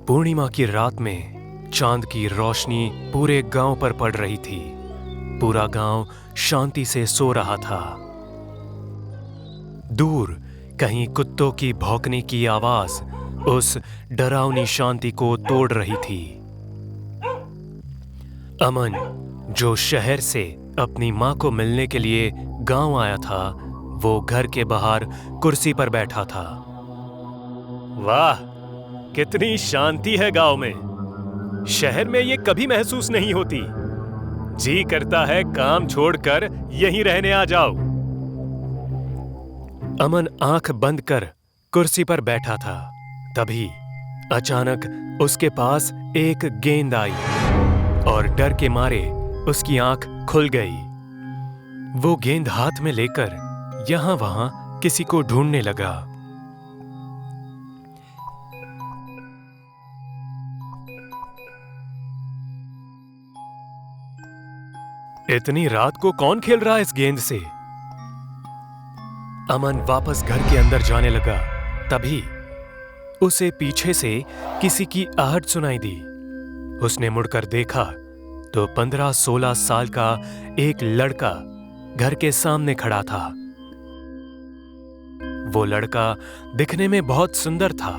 पूर्णिमा की रात में चांद की रोशनी पूरे गांव पर पड़ रही थी। पूरा गांव शांति से सो रहा था। दूर कहीं कुत्तों की भौंकने की आवाज उस डरावनी शांति को तोड़ रही थी। अमन, जो शहर से अपनी मां को मिलने के लिए गांव आया था, वो घर के बाहर कुर्सी पर बैठा था। वाह, कितनी शांति है गांव में। शहर में ये कभी महसूस नहीं होती। जी करता है काम छोड़कर यहीं रहने आ जाओ। अमन आंख बंद कर कुर्सी पर बैठा था। तभी अचानक उसके पास एक गेंद आई और डर के मारे उसकी आंख खुल गई। वो गेंद हाथ में लेकर यहां वहां किसी को ढूंढने लगा। इतनी रात को कौन खेल रहा है इस गेंद से? अमन वापस घर के अंदर जाने लगा। तभी उसे पीछे से किसी की आहट सुनाई दी। उसने मुड़कर देखा तो 15-16 साल का एक लड़का घर के सामने खड़ा था। वो लड़का दिखने में बहुत सुंदर था।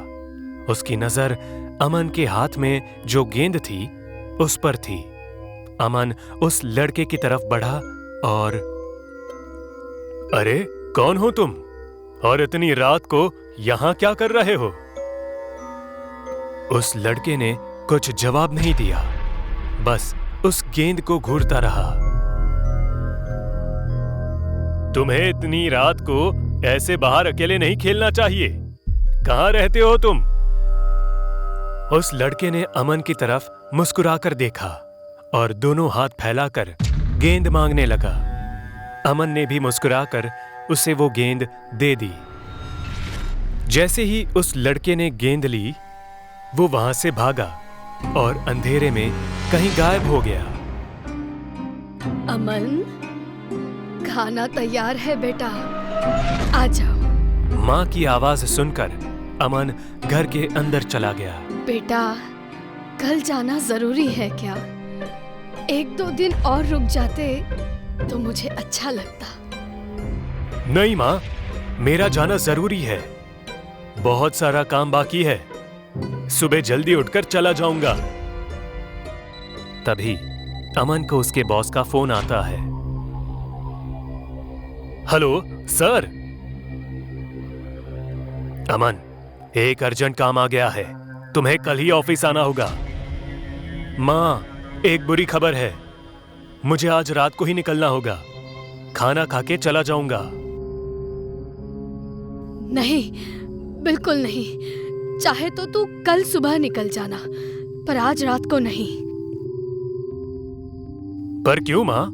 उसकी नजर अमन के हाथ में जो गेंद थी उस पर थी। अमन उस लड़के की तरफ बढ़ा और अरे, कौन हो तुम? और इतनी रात को यहां क्या कर रहे हो? उस लड़के ने कुछ जवाब नहीं दिया, बस उस गेंद को घूरता रहा। तुम्हें इतनी रात को ऐसे बाहर अकेले नहीं खेलना चाहिए। कहां रहते हो तुम? उस लड़के ने अमन की तरफ मुस्कुराकर देखा और दोनों हाथ फैलाकर गेंद मांगने लगा। अमन ने भी मुस्कुराकर उसे वो गेंद दे दी। जैसे ही उस लड़के ने गेंद ली, वो वहां से भागा और अंधेरे में कहीं गायब हो गया। अमन, खाना तैयार है बेटा, आ जाओ। मां की आवाज सुनकर अमन घर के अंदर चला गया। बेटा, कल जाना जरूरी है क्या? 1-2 दिन और रुक जाते तो मुझे अच्छा लगता। नहीं मां, मेरा जाना जरूरी है। बहुत सारा काम बाकी है। सुबह जल्दी उठकर चला जाऊंगा। तभी अमन को उसके बॉस का फोन आता है। Hello sir. अमन, एक अर्जेंट काम आ गया है। तुम्हें कल ही ऑफिस आना होगा। मां, एक बुरी खबर है। मुझे आज रात को ही निकलना होगा। खाना खा के चला जाऊंगा। नहीं, बिल्कुल नहीं। चाहे तो तू कल सुबह निकल जाना, पर आज रात को नहीं। पर क्यों मां?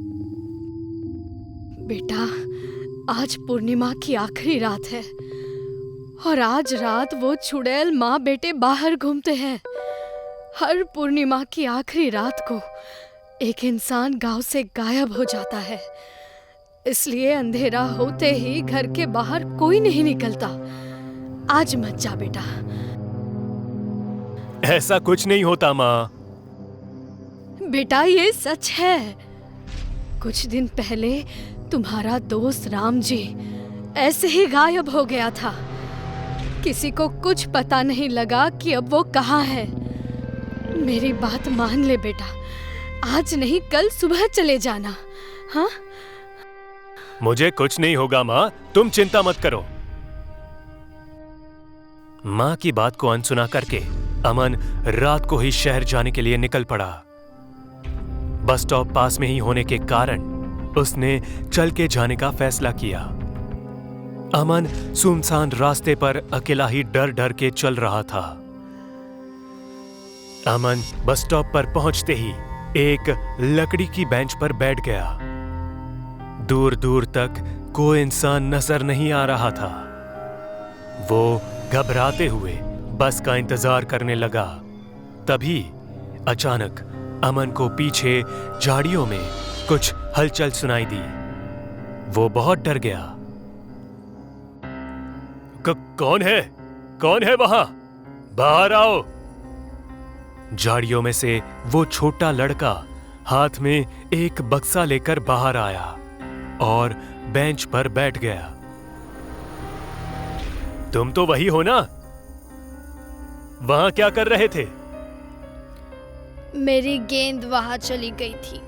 बेटा, आज पूर्णिमा की आखिरी रात है और आज रात वो चुड़ैल माँ बेटे बाहर घूमते हैं। हर पूर्णिमा की आखिरी रात को एक इंसान गांव से गायब हो जाता है। इसलिए अंधेरा होते ही घर के बाहर कोई नहीं निकलता। आज मत जा बेटा। ऐसा कुछ नहीं होता मां। बेटा, ये सच है। कुछ दिन पहले तुम्हारा दोस्त राम जी ऐसे ही गायब हो गया था। किसी को कुछ पता नहीं लगा कि अब वो कहाँ है। मेरी बात मान ले बेटा, आज नहीं कल सुबह चले जाना। हाँ? मुझे कुछ नहीं होगा मां, तुम चिंता मत करो। मां की बात को अनसुना करके अमन रात को ही शहर जाने के लिए निकल पड़ा। बस स्टॉप पास में ही होने के कारण उसने चल के जाने का फैसला किया। अमन सुनसान रास्ते पर अकेला ही डर डर के चल रहा था। अमन बस स्टॉप पर पहुंचते ही एक लकड़ी की बेंच पर बैठ गया। दूर दूर तक कोई इंसान नजर नहीं आ रहा था। वो घबराते हुए बस का इंतजार करने लगा। तभी अचानक अमन को पीछे झाड़ियों में कुछ हलचल सुनाई दी। वो बहुत डर गया। कौन है? कौन है वहां? बाहर आओ। झाड़ियों में से वो छोटा लड़का हाथ में एक बक्सा लेकर बाहर आया और बेंच पर बैठ गया। तुम तो वही हो ना? वहां क्या कर रहे थे? मेरी गेंद वहां चली गई थी,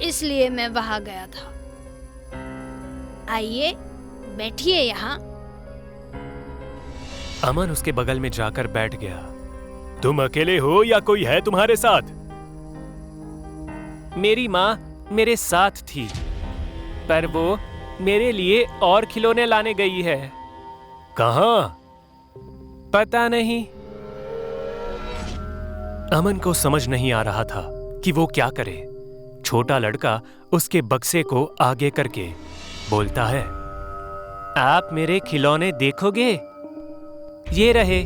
इसलिए मैं वहां गया था। आइए, बैठिए यहाँ। अमन उसके बगल में जाकर बैठ गया। तुम अकेले हो या कोई है तुम्हारे साथ? मेरी माँ मेरे साथ थी, पर वो मेरे लिए और खिलौने लाने गई है। कहाँ? पता नहीं। अमन को समझ नहीं आ रहा था कि वो क्या करे। छोटा लड़का उसके बक्से को आगे करके बोलता है, आप मेरे खिलौने देखोगे? ये रहे,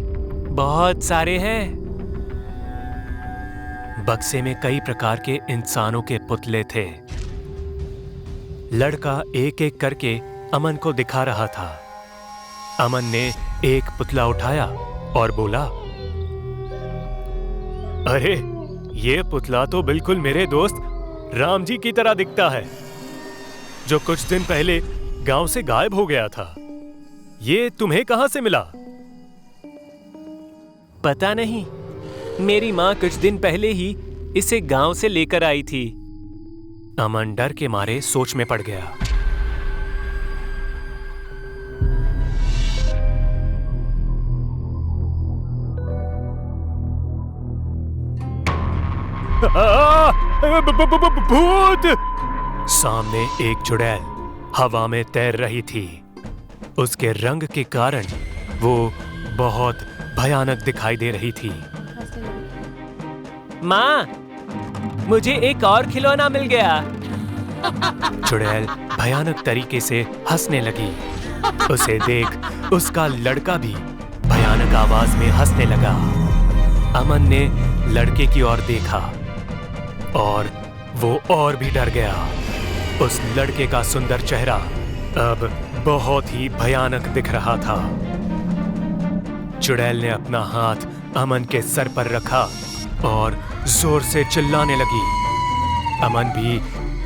बहुत सारे हैं। बक्से में कई प्रकार के इंसानों के पुतले थे। लड़का एक एक करके अमन को दिखा रहा था। अमन ने एक पुतला उठाया और बोला, अरे ये पुतला तो बिल्कुल मेरे दोस्त राम जी की तरह दिखता है, जो कुछ दिन पहले गांव से गायब हो गया था। ये तुम्हें कहां से मिला? पता नहीं, मेरी माँ कुछ दिन पहले ही इसे गांव से लेकर आई थी। अमन डर के मारे सोच में पड़ गया। भूत! सामने एक चुड़ैल हवा में तैर रही थी। उसके रंग के कारण वो बहुत भयानक दिखाई दे रही थी। माँ, मुझे एक और खिलौना मिल गया। चुड़ैल भयानक तरीके से हंसने लगी। उसे देख उसका लड़का भी भयानक आवाज में हंसने लगा। अमन ने लड़के की ओर देखा और वो और भी डर गया। उस लड़के का सुंदर चेहरा अब बहुत ही भयानक दिख रहा था। चुड़ैल ने अपना हाथ अमन के सर पर रखा और जोर से चिल्लाने लगी। अमन भी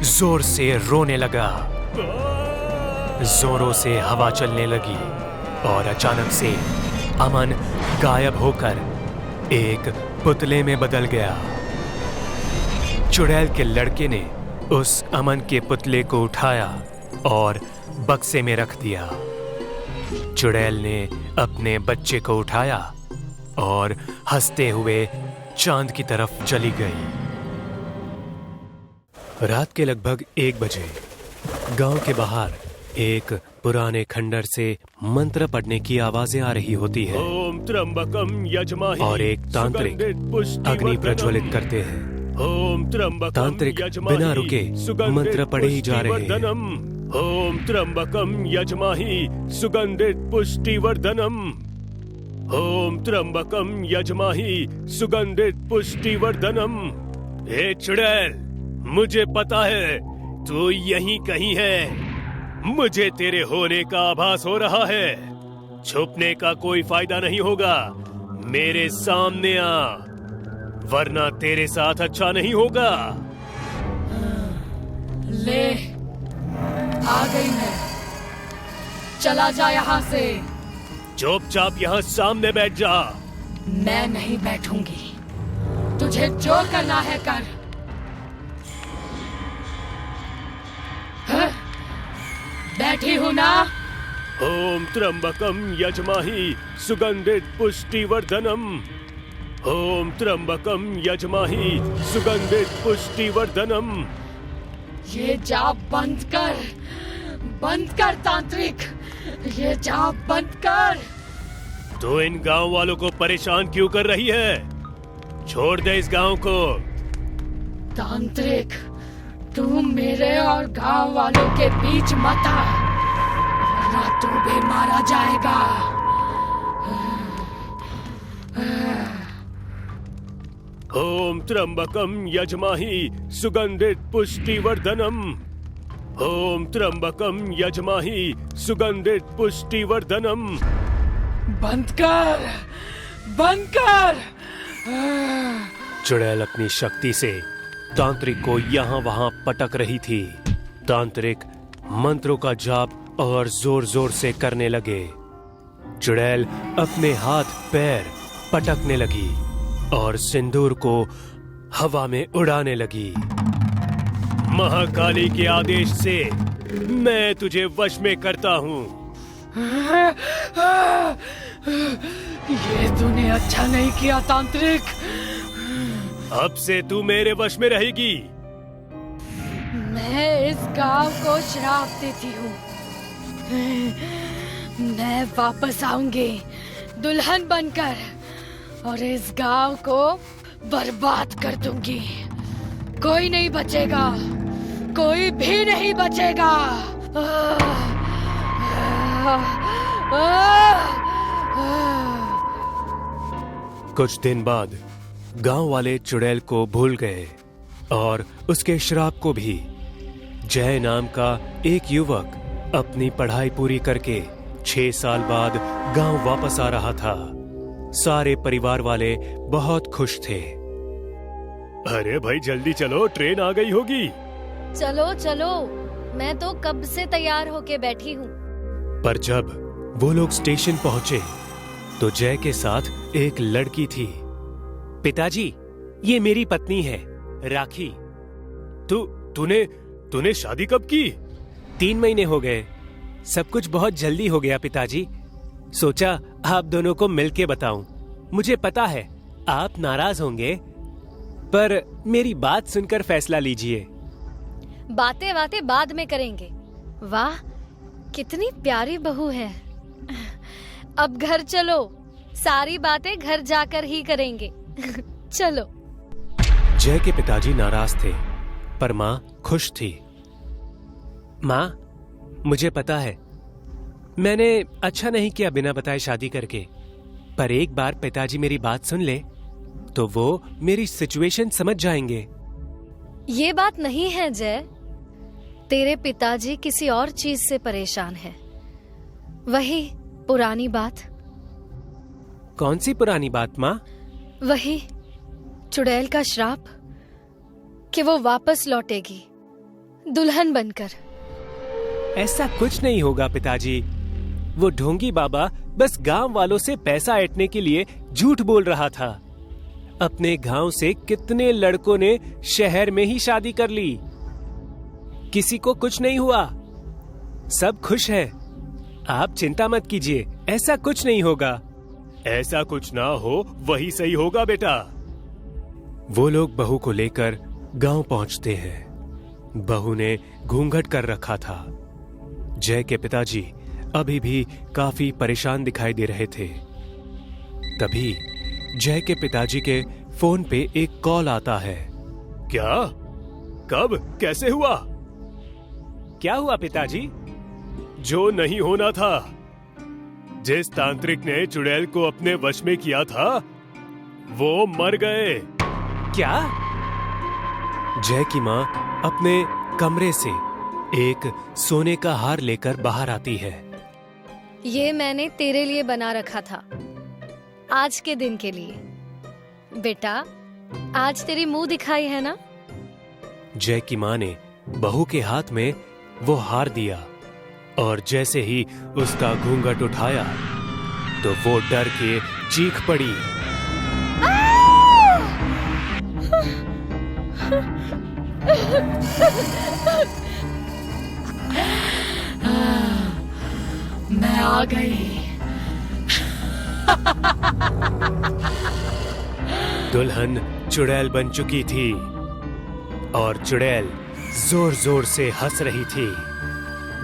जोर से रोने लगा। जोरों से हवा चलने लगी और अचानक से अमन गायब होकर एक पुतले में बदल गया। चुड़ैल के लड़के ने उस अमन के पुतले को उठाया और बक्से में रख दिया। चुड़ैल ने अपने बच्चे को उठाया और हंसते हुए चांद की तरफ चली गई। रात के लगभग 1 बजे गांव के बाहर एक पुराने खंडर से मंत्र पढ़ने की आवाजें आ रही होती है। ओम त्र्यंबकम यजमहि और एक तांत्रिक अग्नि प्रज्वलित करते हैं। ओम त्र्यंबकम तांत्रिक यजमहि बिना रुके मंत्र पढ़े ही जा रहे हैं। ओम त्र्यंबकम यजमहि सुगंधित पुष्टिवर्धनम। ओम त्र्यंबकम यजमहि सुगंधित पुष्टिवर्धनम। हे चुड़ैल, मुझे पता है तू यहीं कहीं है। मुझे तेरे होने का आभास हो रहा है। छुपने का कोई फायदा नहीं होगा। मेरे सामने आ, वरना तेरे साथ अच्छा नहीं होगा। ले, आ गई मैं। चला जा यहाँ से। चुपचाप यहाँ सामने बैठ जा। मैं नहीं बैठूंगी। तुझे जो करना है कर। हाँ? बैठी हूं ना। ओम त्र्यंबकम यजमहि सुगंधित पुष्टिवर्धनम। ओम त्र्यंबकम यजमहि सुगंधित पुष्टिवर्धनम। ये जाप बंद कर तांत्रिक। ये जाप बंद कर। तो इन गांव वालों को परेशान क्यों कर रही है? छोड़ दे इस गांव को। तांत्रिक, तू मेरे और गांव वालों के बीच मत आ, वरना तू भी मारा जाएगा। ओम त्र्यंबकम यजमहि सुगंधित पुष्टिवर्धनम। ओम त्र्यंबकम यजमहि सुगंधित पुष्टिवर्धनम। बंद कर। चुड़ैल अपनी शक्ति से तांत्रिक को यहाँ वहां पटक रही थी। तांत्रिक मंत्रों का जाप और जोर जोर से करने लगे। चुड़ैल अपने हाथ पैर पटकने लगी और सिंदूर को हवा में उड़ाने लगी। महाकाली के आदेश से मैं तुझे वश में करता हूँ। ये तूने अच्छा नहीं किया तांत्रिक। अब से तू मेरे वश में रहेगी। मैं इस गांव को श्राप देती हूँ। मैं वापस आऊंगी दुल्हन बनकर और इस गांव को बर्बाद कर दूंगी। कोई नहीं बचेगा, कोई भी नहीं बचेगा। कुछ दिन बाद गांव वाले चुड़ैल को भूल गए और उसके श्राप को भी। जय नाम का एक युवक अपनी पढ़ाई पूरी करके 6 साल बाद गांव वापस आ रहा था। सारे परिवार वाले बहुत खुश थे। अरे भाई जल्दी चलो, ट्रेन आ गई होगी। चलो चलो, मैं तो कब से तैयार होके बैठी हूँ। पर जब वो लोग स्टेशन पहुंचे तो जय के साथ एक लड़की थी। पिताजी, ये मेरी पत्नी है, राखी। तूने शादी कब की? 3 महीने हो गए। सब कुछ बहुत जल्दी हो गया पिताजी। सोचा आप दोनों को मिलके बताऊं। मुझे पता है आप नाराज होंगे, पर मेरी बात सुनकर फैसला लीजिए। बातें बातें बाद में करेंगे। वाह, कितनी प्यारी बहू है। अब घर चलो, सारी बातें घर जाकर ही करेंगे। चलो। जय के पिताजी नाराज थे, पर माँ खुश थी। माँ, मुझे पता है मैंने अच्छा नहीं किया बिना बताए शादी करके, पर एक बार पिताजी मेरी बात सुन ले तो वो मेरी सिचुएशन समझ जाएंगे। ये बात नहीं है जय, तेरे पिताजी किसी और चीज से परेशान है। वही पुरानी बात। कौन सी पुरानी बात माँ? वही चुड़ैल का श्राप कि वो वापस लौटेगी दुल्हन बनकर। ऐसा कुछ नहीं होगा पिताजी। वो ढोंगी बाबा बस गांव वालों से पैसा ऐंठने के लिए झूठ बोल रहा था। अपने गांव से कितने लड़कों ने शहर में ही शादी कर ली, किसी को कुछ नहीं हुआ, सब खुश है। आप चिंता मत कीजिए, ऐसा कुछ नहीं होगा। ऐसा कुछ ना हो वही सही होगा बेटा। वो लोग बहू को लेकर गांव पहुंचते हैं। बहू ने घूंघट कर रखा था। जय के पिताजी अभी भी काफी परेशान दिखाई दे रहे थे। तभी जय के पिताजी के फोन पे एक कॉल आता है। क्या? कब? कैसे हुआ? क्या हुआ पिताजी? जो नहीं होना था। जिस तांत्रिक ने चुड़ैल को अपने वश में किया था वो मर गए। क्या? जय की माँ अपने कमरे से एक सोने का हार लेकर बाहर आती है। ये मैंने तेरे लिए बना रखा था, आज के दिन के लिए। बेटा, आज तेरी मुंह दिखाई है ना? जय की माँ ने बहू के हाथ में वो हार दिया और जैसे ही उसका घूंघट उठाया तो वो डर के चीख पड़ी। मैं आ गई। दुल्हन चुड़ैल बन चुकी थी और चुड़ैल जोर जोर से हंस रही थी।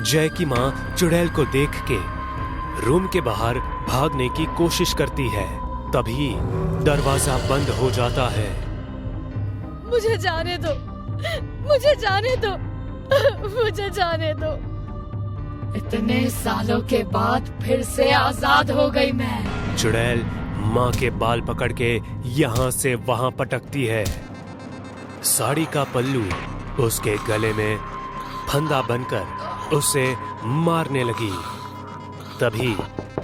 जय की माँ चुड़ैल को देख के रूम के बाहर भागने की कोशिश करती है। तभी दरवाजा बंद हो जाता है। मुझे जाने दो, मुझे जाने दो, मुझे जाने दो। इतने सालों के बाद फिर से आजाद हो गई मैं। चुड़ैल माँ के बाल पकड़ के यहाँ से वहाँ पटकती है। साड़ी का पल्लू उसके गले में फंदा बनकर उसे मारने लगी। तभी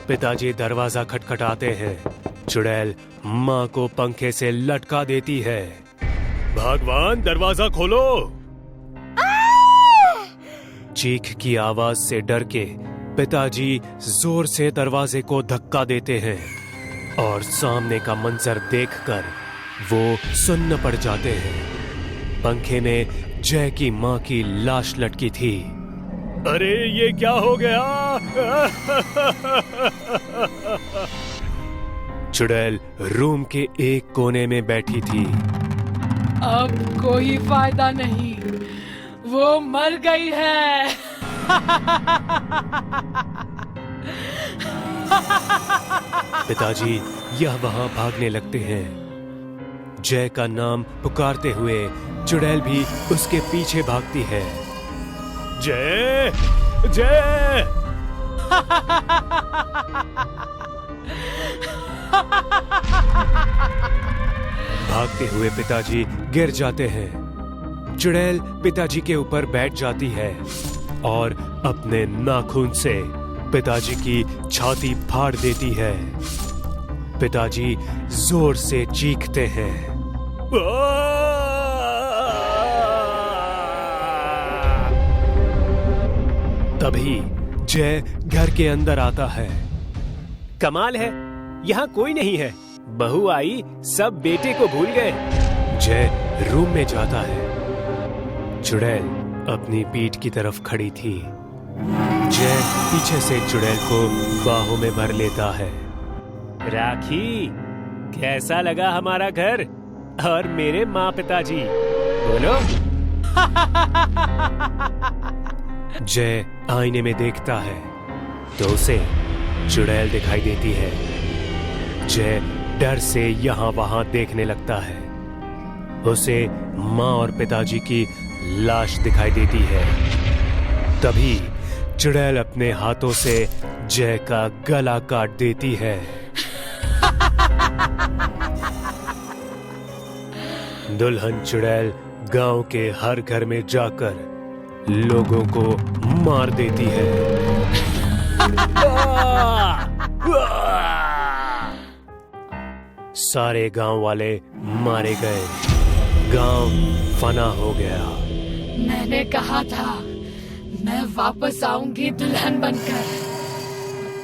पिताजी दरवाजा खटखटाते हैं। चुड़ैल माँ को पंखे से लटका देती है। भगवान दरवाजा खोलो। चीख की आवाज से डर के पिताजी जोर से दरवाजे को धक्का देते हैं और सामने का मंजर देखकर वो सुन्न पड़ जाते हैं। पंखे में जय की माँ की लाश लटकी थी। अरे ये क्या हो गया? चुड़ैल रूम के एक कोने में बैठी थी। अब कोई फायदा नहीं, वो मर गई है। पिताजी यह वहां भागने लगते हैं। जय का नाम पुकारते हुए चुड़ैल भी उसके पीछे भागती है। जय जय। भागते हुए पिताजी गिर जाते हैं। चुड़ैल पिताजी के ऊपर बैठ जाती है और अपने नाखून से पिताजी की छाती फाड़ देती है। पिताजी जोर से चीखते हैं। तभी जय घर के अंदर आता है। कमाल है, यहाँ कोई नहीं है। बहू आई, सब बेटे को भूल गए। जय रूम में जाता है। चुड़ैल अपनी पीठ की तरफ खड़ी थी। जय पीछे से चुड़ैल को बाहों में भर लेता है। राखी, कैसा लगा हमारा घर और मेरे माँ पिताजी? बोलो। जय आईने में देखता है तो उसे चुड़ैल दिखाई देती है। जय डर से यहाँ वहां देखने लगता है। उसे माँ और पिताजी की लाश दिखाई देती है। तभी चुड़ैल अपने हाथों से जय का गला काट देती है। दुल्हन चुड़ैल गांव के हर घर में जाकर लोगों को मार देती है। सारे गांव वाले मारे गए। गांव फना हो गया। मैंने कहा था मैं वापस आऊंगी दुल्हन बनकर।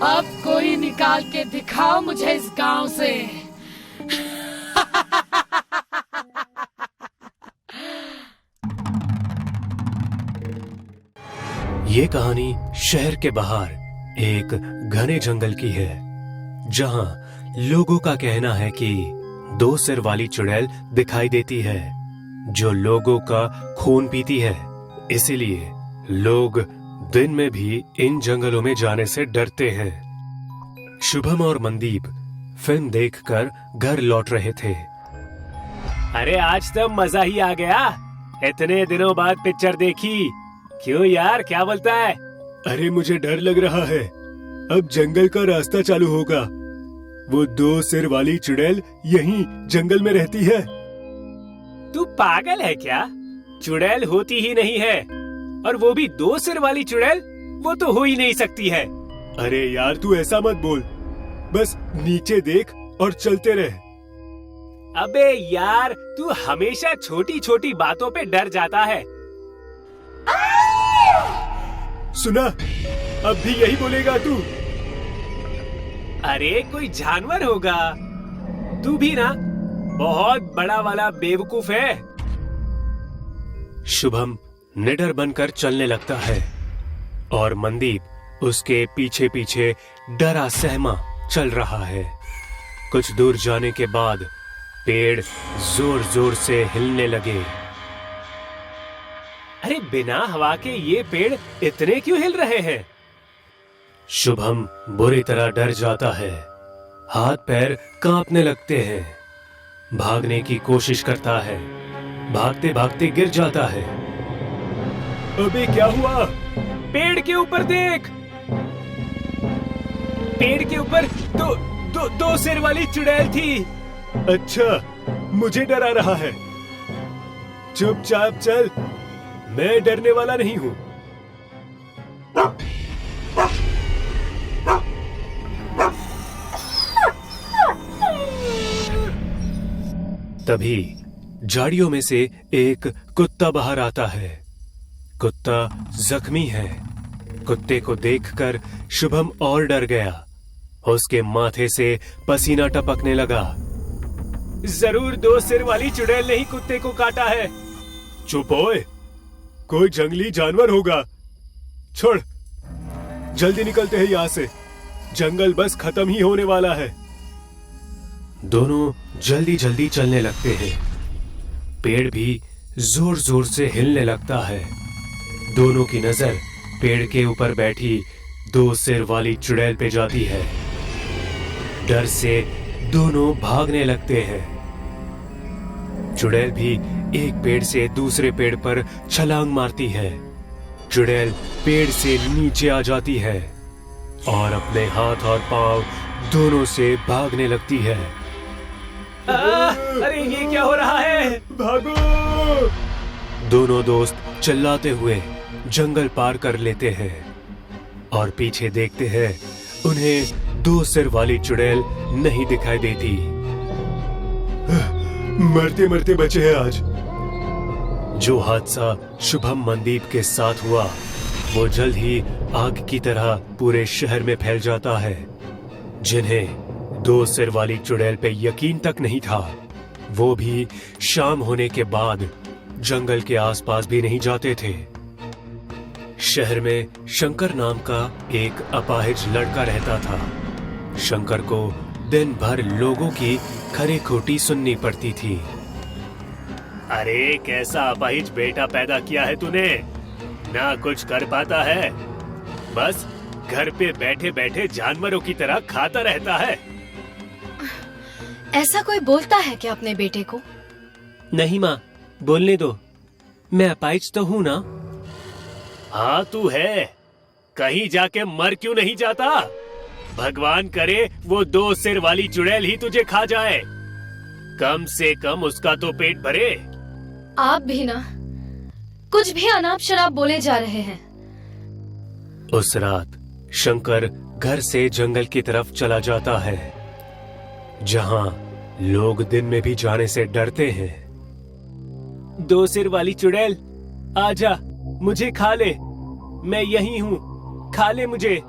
अब कोई निकाल के दिखाओ मुझे इस गांव से। ये कहानी शहर के बाहर एक घने जंगल की है, जहां लोगों का कहना है कि 2 सिर वाली चुड़ैल दिखाई देती है जो लोगों का खून पीती है। इसीलिए लोग दिन में भी इन जंगलों में जाने से डरते हैं। शुभम और मनदीप फिल्म देखकर घर लौट रहे थे। अरे आज तो मजा ही आ गया। इतने दिनों बाद पिक्चर देखी। क्यों यार, क्या बोलता है? अरे मुझे डर लग रहा है। अब जंगल का रास्ता चालू होगा। वो 2 सिर वाली चुड़ैल यहीं जंगल में रहती है। तू पागल है क्या? चुड़ैल होती ही नहीं है, और वो भी 2 सिर वाली चुड़ैल। वो तो हो ही नहीं सकती है। अरे यार तू ऐसा मत बोल, बस नीचे देख और चलते रह। अबे यार, तू हमेशा छोटी छोटी बातों पे डर जाता है। सुना, अब भी यही बोलेगा तू? अरे कोई जानवर होगा। तू भी ना बहुत बड़ा वाला बेवकूफ है। शुभम निडर बनकर चलने लगता है और मनदीप उसके पीछे पीछे डरा सहमा चल रहा है। कुछ दूर जाने के बाद पेड़ जोर जोर से हिलने लगे। अरे बिना हवा के ये पेड़ इतने क्यों हिल रहे हैं? शुभम बुरी तरह डर जाता है। हाथ पैर कांपने लगते हैं। भागने की कोशिश करता है। भागते भागते गिर जाता है। अबे क्या हुआ? पेड़ के ऊपर देख। पेड़ के ऊपर दो सिर वाली चुड़ैल थी। अच्छा, मुझे डरा रहा है। चुपचाप चल, मैं डरने वाला नहीं हूँ। तभी झाड़ियों में से एक कुत्ता बाहर आता है। कुत्ता जख्मी है। कुत्ते को देखकर शुभम और डर गया। उसके माथे से पसीना टपकने लगा। जरूर 2 सिर वाली चुड़ैल ने ही कुत्ते को काटा है। चुप ओए, कोई जंगली जानवर होगा। छोड़, जल्दी निकलते हैं यहाँ से, जंगल बस खत्म ही होने वाला है। दोनों जल्दी जल्दी चलने लगते हैं। पेड़ भी जोर जोर से हिलने लगता है। दोनों की नजर पेड़ के ऊपर बैठी 2 सिर वाली चुड़ैल पे जाती है। डर से दोनों भागने लगते हैं। चुड़ैल भी एक पेड़ से दूसरे पेड़ पर छलांग मारती है। चुड़ैल पेड़ से नीचे आ जाती है और अपने हाथ और पांव दोनों से भागने लगती है। अरे ये क्या हो रहा है? भागो! दोनों दोस्त चिल्लाते हुए जंगल पार कर लेते हैं और पीछे देखते हैं, उन्हें 2 सिर वाली चुड़ैल नहीं दिखाई देती। मरते मरते बचे हैं आज। जो हादसा शुभम मनदीप के साथ हुआ वो जल्द ही आग की तरह पूरे शहर में फैल जाता है। जिन्हें 2 सिर वाली चुड़ैल पे यकीन तक नहीं था, वो भी शाम होने के बाद जंगल के आसपास भी नहीं जाते थे। शहर में शंकर नाम का एक अपाहिज लड़का रहता था। शंकर को दिन भर लोगों की खरी खोटी सुननी पड़ती थी। अरे कैसा अपाहिज बेटा पैदा किया है तूने, ना कुछ कर पाता है, बस घर पे बैठे बैठे जानवरों की तरह खाता रहता है। ऐसा कोई बोलता है क्या अपने बेटे को? नहीं माँ, बोलने दो, मैं अपाहिज तो हूँ ना। हाँ तू है, कहीं जाके मर क्यों नहीं जाता? भगवान करे वो 2 सिर वाली चुड़ैल ही तुझे खा जाए, कम से कम उसका तो पेट भरे। आप भी ना कुछ भी अनाप शराब बोले जा रहे हैं। उस रात शंकर घर से जंगल की तरफ चला जाता है, जहाँ लोग दिन में भी जाने से डरते हैं। 2 सिर वाली चुड़ैल, आजा, मुझे खा ले, मैं यही हूँ, खा ले मुझे।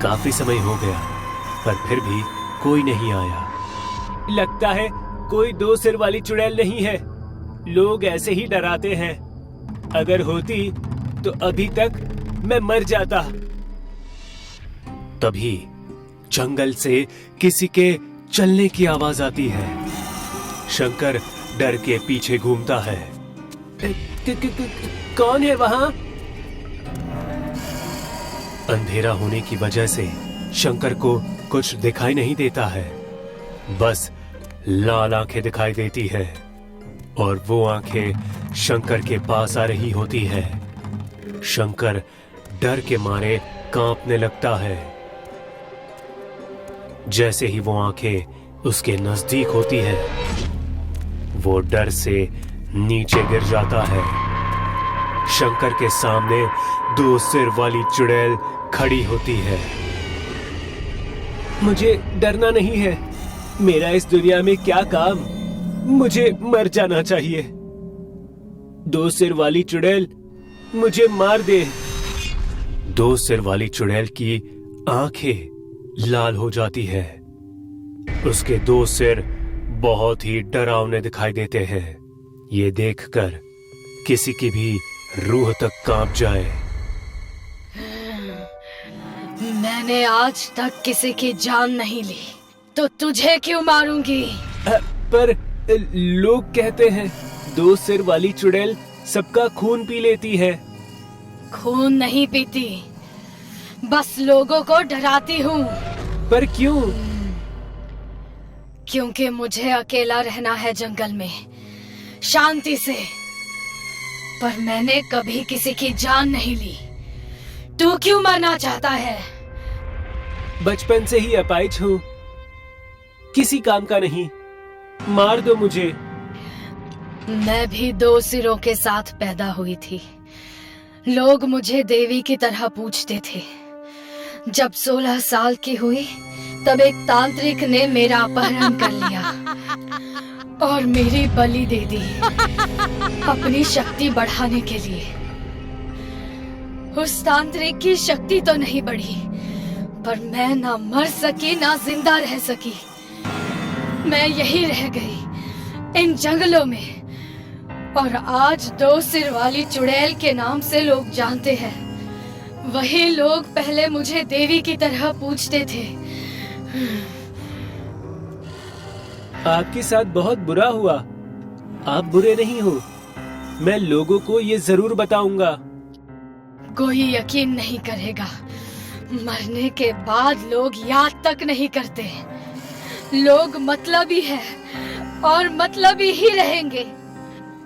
काफी समय हो गया पर फिर भी कोई नहीं आया। लगता है कोई 2 सिर वाली चुड़ैल नहीं है। लोग ऐसे ही डराते हैं। अगर होती तो अभी तक मैं मर जाता। तभी जंगल से किसी के चलने की आवाज आती है। शंकर डर के पीछे घूमता है। कौन है वहां? अंधेरा होने की वजह से शंकर को कुछ दिखाई नहीं देता है, बस लाल आंखें दिखाई देती है और वो आंखें शंकर के पास आ रही होती है। शंकर डर के मारे कांपने लगता है। जैसे ही वो आंखें उसके नजदीक होती है, वो डर से नीचे गिर जाता है। शंकर के सामने 2 सिर वाली चुड़ैल खड़ी होती है। मुझे डरना नहीं है, मेरा इस दुनिया में क्या काम, मुझे मर जाना चाहिए। 2 सिर वाली चुड़ैल, मुझे मार दे। 2 सिर वाली चुड़ैल की आंखें लाल हो जाती है। उसके 2 सिर बहुत ही डरावने दिखाई देते हैं। ये देखकर किसी की भी रूह तक कांप जाए। मैंने आज तक किसी की जान नहीं ली, तो तुझे क्यों मारूंगी? पर लोग कहते हैं 2 सिर वाली चुड़ैल सबका खून पी लेती है। खून नहीं पीती, बस लोगों को डराती हूँ। पर क्यों? क्योंकि मुझे अकेला रहना है जंगल में, शांति से। पर मैंने कभी किसी की जान नहीं ली। तू क्यों मरना चाहता है? बचपन से ही अपाहिज हूँ, किसी काम का नहीं, मार दो मुझे। मैं भी 2 सिरों के साथ पैदा हुई थी। लोग मुझे देवी की तरह पूजते थे। जब 16 साल की हुई तब एक तांत्रिक ने मेरा अपहरण कर लिया और मेरी बलि दे दी अपनी शक्ति बढ़ाने के लिए। उस तांत्रिक की शक्ति तो नहीं बढ़ी, पर मैं ना मर सकी ना जिंदा रह सकी। मैं यही रह गई इन जंगलों में, और आज 2 सिर वाली चुड़ैल के नाम से लोग जानते हैं। वही लोग पहले मुझे देवी की तरह पूजते थे। आपके साथ बहुत बुरा हुआ। आप बुरे नहीं हो। मैं लोगों को ये जरूर बताऊंगा। कोई यकीन नहीं करेगा। मरने के बाद लोग याद तक नहीं करते। लोग मतलबी है और मतलबी ही रहेंगे।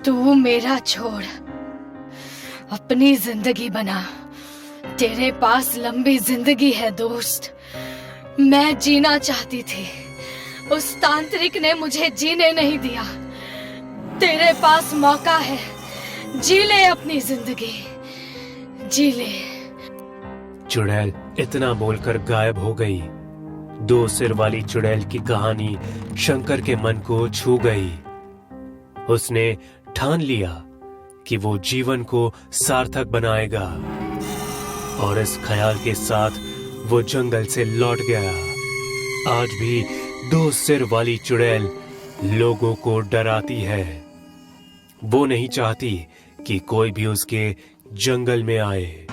तू मेरा छोड़, अपनी जिंदगी बना। तेरे पास लंबी जिंदगी है दोस्त। मैं जीना चाहती थी, उस तांत्रिक ने मुझे जीने नहीं दिया। तेरे पास मौका है, जी ले अपनी जिंदगी, जी ले। चुड़ैल इतना बोलकर गायब हो गई। 2 सिर वाली चुड़ैल की कहानी शंकर के मन को छू गई। उसने ठान लिया कि वो जीवन को सार्थक बनाएगा, और इस ख्याल के साथ वो जंगल से लौट गया। आज भी 2 सिर वाली चुड़ैल लोगों को डराती है। वो नहीं चाहती कि कोई भी उसके जंगल में आए।